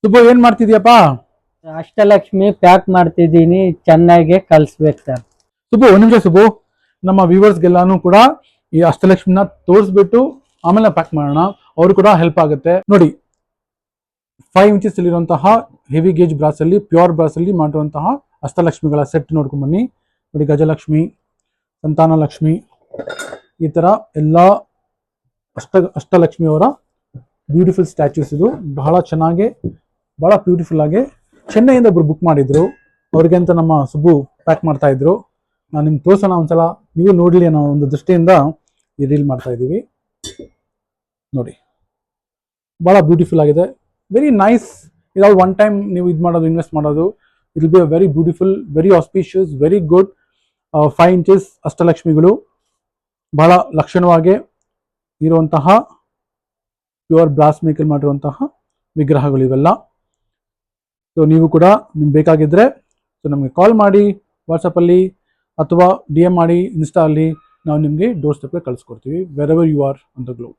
ಸುಬ್ಬು ಏನ್ ಮಾಡ್ತಿದ್ಯಪ್ಪ? ಅಷ್ಟಲಕ್ಷ್ಮಿ ಪ್ಯಾಕ್ ಮಾಡ್ತಿದ್ದೀನಿ, ಚೆನ್ನಾಗಿ ಕಲಿಸ್ಬೇಕು ಸರ್. ಸುಬ್ಬು ಒಂದ್ ನಿಮಿಷ ಸುಬ್ಬು, ನಮ್ಮ ವ್ಯೂವರ್ಸ್ಗೆಲ್ಲಾನು ಕೂಡ ಈ ಅಷ್ಟಲಕ್ಷ್ಮಿನ ತೋರಿಸ್ಬಿಟ್ಟು ಆಮೇಲೆ ಪ್ಯಾಕ್ ಮಾಡೋಣ, ಅವ್ರು ಕೂಡ ಹೆಲ್ಪ್ ಆಗುತ್ತೆ. ನೋಡಿ 5 ಇಂಚಸ್ ಇರುವಂತಹ ಹೆವಿ ಗೇಜ್ ಬ್ರಾಸ್ ಅಲ್ಲಿ, ಪ್ಯೂರ್ ಬ್ರಾಸ್ ಅಲ್ಲಿ ಮಾಡಿರುವಂತಹ ಅಷ್ಟಲಕ್ಷ್ಮಿಗಳ ಸೆಟ್ ನೋಡ್ಕೊಂಡ್ ಬನ್ನಿ. ನೋಡಿ, ಗಜಲಕ್ಷ್ಮಿ, ಸಂತಾನ ಲಕ್ಷ್ಮಿ, ಈ ತರ ಎಲ್ಲಾ ಅಷ್ಟಲಕ್ಷ್ಮಿ ಅವರ ಬ್ಯೂಟಿಫುಲ್ ಸ್ಟ್ಯಾಚ್ಯೂಸ್. ಇದು ಬಹಳ ಚೆನ್ನಾಗಿ, ಬಹಳ ಬ್ಯೂಟಿಫುಲ್ ಆಗಿ ಚೆನ್ನೈಯಿಂದ ಒಬ್ರು ಬುಕ್ ಮಾಡಿದ್ರು, ಅವ್ರಿಗೆ ಅಂತ ನಮ್ಮ ಸುಬ್ಬು ಪ್ಯಾಕ್ ಮಾಡ್ತಾ ಇದ್ರು. ನಾನು ನಿಮ್ಗೆ ತೋರ್ಸೋಣ ಒಂದ್ಸಲ, ನೀವು ನೋಡ್ಲಿ ಅನ್ನೋ ಒಂದು ದೃಷ್ಟಿಯಿಂದ ಈ ರೀಲ್ ಮಾಡ್ತಾ ಇದ್ದೀವಿ. ನೋಡಿ, ಬಹಳ ಬ್ಯೂಟಿಫುಲ್ ಆಗಿದೆ, ವೆರಿ ನೈಸ್. ಇದಾವ್ ಒನ್ ಟೈಮ್ ನೀವು ಇದು ಮಾಡೋದು, ಇನ್ವೆಸ್ಟ್ ಮಾಡೋದು, it will be a very beautiful, very auspicious, very good. 5 inches ಅಷ್ಟಲಕ್ಷ್ಮಿಗಳು, ಬಹಳ ಲಕ್ಷಣವಾಗಿ ಇರುವಂತಹ ಪ್ಯೂರ್ ಬ್ರಾಸ್ ಮೇಕಲ್ ಮಾಡಿರುವಂತಹ ವಿಗ್ರಹಗಳು ಇವೆಲ್ಲ. ಸೊ ನೀವು ಕೂಡ ನಿಮ್ಗೆ ಬೇಕಾಗಿದ್ರೆ ಸೊ ನಮಗೆ ಕಾಲ್ ಮಾಡಿ, ವಾಟ್ಸಪ್ಪಲ್ಲಿ ಅಥವಾ DM ಮಾಡಿ, ಇನ್ಸ್ಟಾ ಅಲ್ಲಿ ನಾವು ನಿಮಗೆ ಡೋರ್ ಸ್ಟೆಪ್ಗೆ ಕಳಿಸ್ಕೊಡ್ತೀವಿ, wherever you are on the globe.